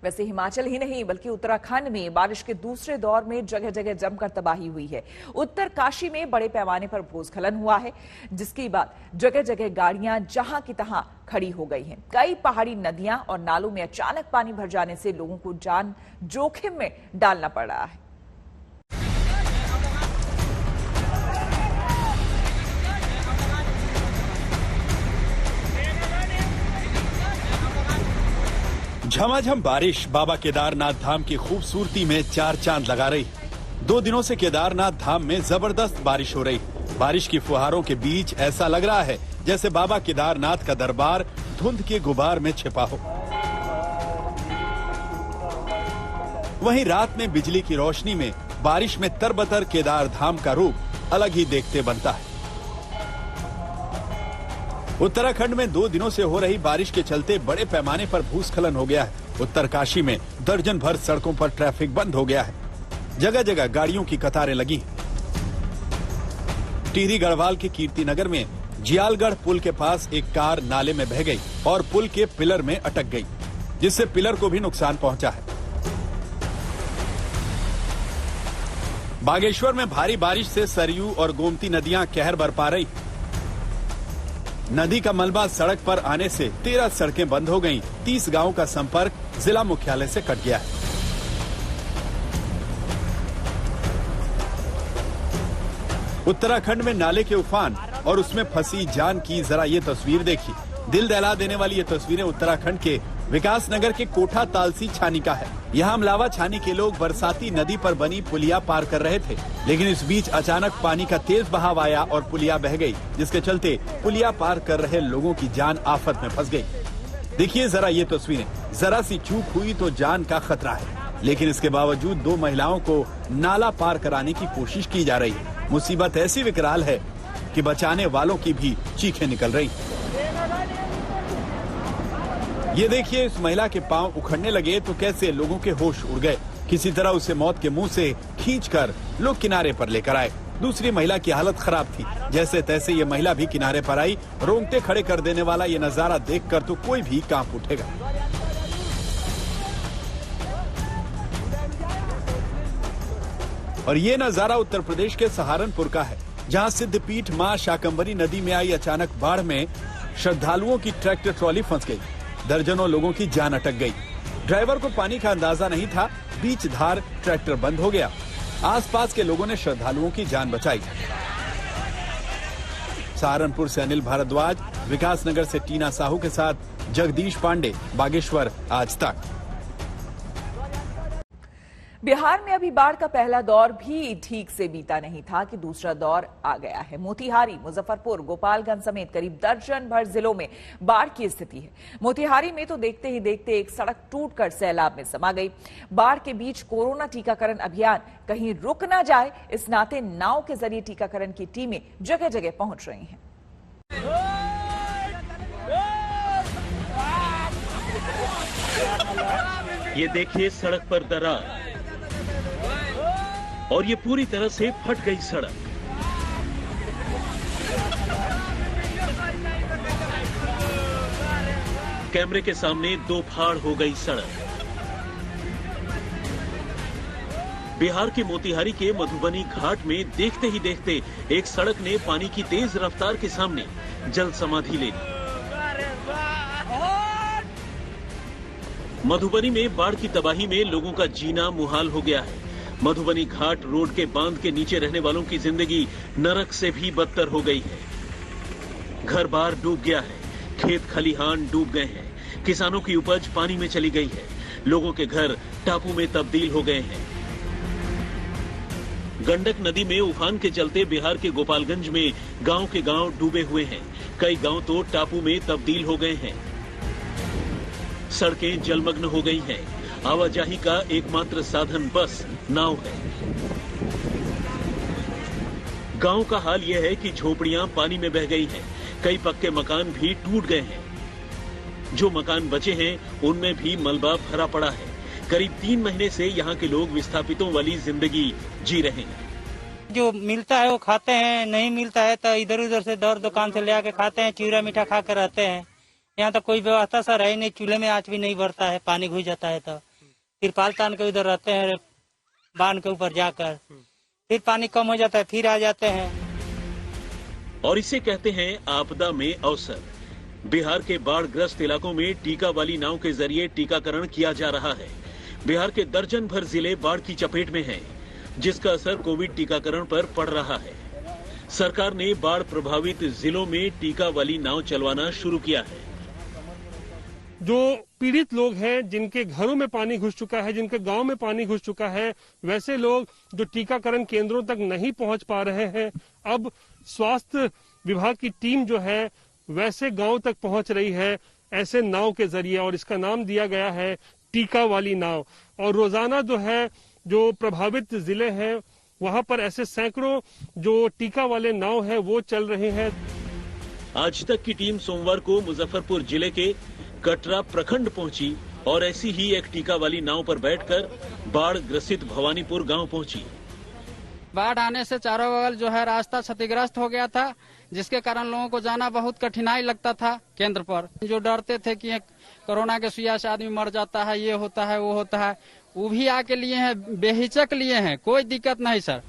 वैसे हिमाचल ही नहीं बल्कि उत्तराखंड में बारिश के दूसरे दौर में जगह जगह जमकर तबाही हुई है। उत्तरकाशी में बड़े पैमाने पर भूस्खलन हुआ है, जिसके बाद जगह जगह गाड़ियां जहां की तहां खड़ी हो गई हैं। कई पहाड़ी नदियां और नालों में अचानक पानी भर जाने से लोगों को जान जोखिम में डालना पड़ रहा है। झमाझम बारिश बाबा केदारनाथ धाम की खूबसूरती में चार चांद लगा रही। 2 दिनों से केदारनाथ धाम में जबरदस्त बारिश हो रही। बारिश की फुहारों के बीच ऐसा लग रहा है जैसे बाबा केदारनाथ का दरबार धुंध के गुबार में छिपा हो। वहीं रात में बिजली की रोशनी में बारिश में तरबतर केदार धाम का रूप अलग ही देखते बनता है। उत्तराखंड में 2 दिनों से हो रही बारिश के चलते बड़े पैमाने पर भूस्खलन हो गया है। उत्तरकाशी में दर्जन भर सड़कों पर ट्रैफिक बंद हो गया है। जगह जगह गाड़ियों की कतारें लगी। टिहरी गढ़वाल के कीर्तिनगर में जियालगढ़ पुल के पास एक कार नाले में बह गई और पुल के पिलर में अटक गई, जिससे पिलर को भी नुकसान पहुंचा है। बागेश्वर में भारी बारिश से सरयू और गोमती नदियां कहर बरपा रही। नदी का मलबा सड़क पर आने से 13 सड़कें बंद हो गईं। 30 गांवों का संपर्क जिला मुख्यालय से कट गया है। उत्तराखंड में नाले के उफान और उसमें फंसी जान की जरा ये तस्वीर देखी। दिल दहला देने वाली ये तस्वीरें उत्तराखंड के विकास नगर के कोठा तालसी छानी का है। यहाँ अमलावा छानी के लोग बरसाती नदी पर बनी पुलिया पार कर रहे थे, लेकिन इस बीच अचानक पानी का तेज बहाव आया और पुलिया बह गई, जिसके चलते पुलिया पार कर रहे लोगों की जान आफत में फंस गई। देखिए जरा ये तस्वीरें। जरा सी चूक हुई तो जान का खतरा है, लेकिन इसके बावजूद 2 महिलाओं को नाला पार कराने की कोशिश की जा रही है। मुसीबत ऐसी विकराल है कि बचाने वालों की भी चीखें निकल रही। ये देखिए, इस महिला के पांव उखड़ने लगे तो कैसे लोगों के होश उड़ गए। किसी तरह उसे मौत के मुंह से खींचकर लोग किनारे पर लेकर आए। दूसरी महिला की हालत खराब थी। जैसे तैसे ये महिला भी किनारे पर आई। रोंगटे खड़े कर देने वाला ये नजारा देखकर तो कोई भी कांप उठेगा। और ये नजारा उत्तर प्रदेश के सहारनपुर का है, जहां सिद्धपीठ मां शाकंभरी नदी में आई अचानक बाढ़ में श्रद्धालुओं की ट्रैक्टर ट्रॉली फंस गई। दर्जनों लोगों की जान अटक गई। ड्राइवर को पानी का अंदाजा नहीं था। बीच धार ट्रैक्टर बंद हो गया। आसपास के लोगों ने श्रद्धालुओं की जान बचाई। सहारनपुर से अनिल भारद्वाज, विकास नगर से टीना साहू के साथ जगदीश पांडे, बागेश्वर आज तक। बिहार में अभी बाढ़ का पहला दौर भी ठीक से बीता नहीं था कि दूसरा दौर आ गया है। मोतिहारी, मुजफ्फरपुर, गोपालगंज समेत करीब दर्जन भर जिलों में बाढ़ की स्थिति है। मोतिहारी में तो देखते ही देखते एक सड़क टूटकर सैलाब में समा गई। बाढ़ के बीच कोरोना टीकाकरण अभियान कहीं रुक ना जाए, इस नाते नाव के जरिए टीकाकरण की टीमें जगह जगह पहुंच रही हैं। ये देखिए, सड़क पर दरार और ये पूरी तरह से फट गई सड़क। कैमरे के सामने 2 फाड़ हो गई सड़क। बिहार के मोतिहारी के मधुबनी घाट में देखते ही देखते एक सड़क ने पानी की तेज रफ्तार के सामने जल समाधि ले ली। मधुबनी में बाढ़ की तबाही में लोगों का जीना मुहाल हो गया है। मधुबनी घाट रोड के बांध के नीचे रहने वालों की जिंदगी नरक से भी बदतर हो गई है। घर बार डूब गया है, खेत खलिहान डूब गए हैं, किसानों की उपज पानी में चली गई है, लोगों के घर टापू में तब्दील हो गए हैं। गंडक नदी में उफान के चलते बिहार के गोपालगंज में गांव के गांव डूबे हुए हैं। कई गांव तो टापू में तब्दील हो गए हैं। सड़कें जलमग्न हो गई हैं। आवाजाही का एकमात्र साधन बस नाव है। गांव का हाल यह है कि झोपड़ियां पानी में बह गई हैं। कई पक्के मकान भी टूट गए हैं। जो मकान बचे हैं उनमें भी मलबा भरा पड़ा है। करीब 3 महीने से यहाँ के लोग विस्थापितों वाली जिंदगी जी रहे हैं। जो मिलता है वो खाते हैं, नहीं मिलता है तो इधर उधर से दर दुकान से ले आके खाते हैं, चिवड़ा मीठा खा कर रहते हैं। यहाँ तो कोई व्यवस्था सर है नहीं, चूल्हे में आँच भी नहीं बढ़ता है, पानी घुस जाता है तो तिरपाल तान के उधर रहते हैं बांध के ऊपर जाकर, फिर पानी कम हो जाता है फिर आ जाते हैं। और इसे कहते हैं आपदा में अवसर। बिहार के बाढ़ ग्रस्त इलाकों में टीका वाली नाव के जरिए टीकाकरण किया जा रहा है। बिहार के दर्जन भर जिले बाढ़ की चपेट में हैं, जिसका असर कोविड टीकाकरण पर पड़ रहा है। सरकार ने बाढ़ प्रभावित जिलों में टीका वाली नाव चलवाना शुरू किया है। जो पीड़ित लोग हैं, जिनके घरों में पानी घुस चुका है, जिनके गांव में पानी घुस चुका है, वैसे लोग जो टीकाकरण केंद्रों तक नहीं पहुंच पा रहे हैं, अब स्वास्थ्य विभाग की टीम जो है वैसे गांव तक पहुंच रही है ऐसे नाव के जरिए, और इसका नाम दिया गया है टीका वाली नाव। और रोजाना जो है जो प्रभावित जिले हैं वहां पर ऐसे सैकड़ों जो टीका वाले नाव है वो चल रहे हैं। आज तक की टीम सोमवार को मुजफ्फरपुर जिले के कटरा प्रखंड पहुंची और ऐसी ही एक टीका वाली नाव पर बैठकर बाढ़ ग्रसित भवानीपुर गांव पहुंची। बाढ़ आने से चारों बगल जो है रास्ता क्षतिग्रस्त हो गया था, जिसके कारण लोगों को जाना बहुत कठिनाई लगता था केंद्र पर। जो डरते थे कि कोरोना के सुइया से आदमी मर जाता है, ये होता है वो होता है, वो भी आके लिए हैं, बेहिचक लिए हैं, कोई दिक्कत नहीं सर।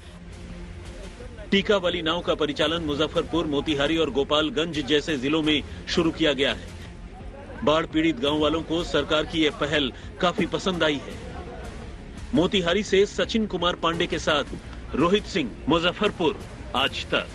टीका वाली नाव का परिचालन मुजफ्फरपुर, मोतिहारी और गोपालगंज जैसे जिलों में शुरू किया गया है। बाढ़ पीड़ित गांव वालों को सरकार की यह पहल काफी पसंद आई है। मोतिहारी से सचिन कुमार पांडे के साथ रोहित सिंह, मुजफ्फरपुर, आज तक।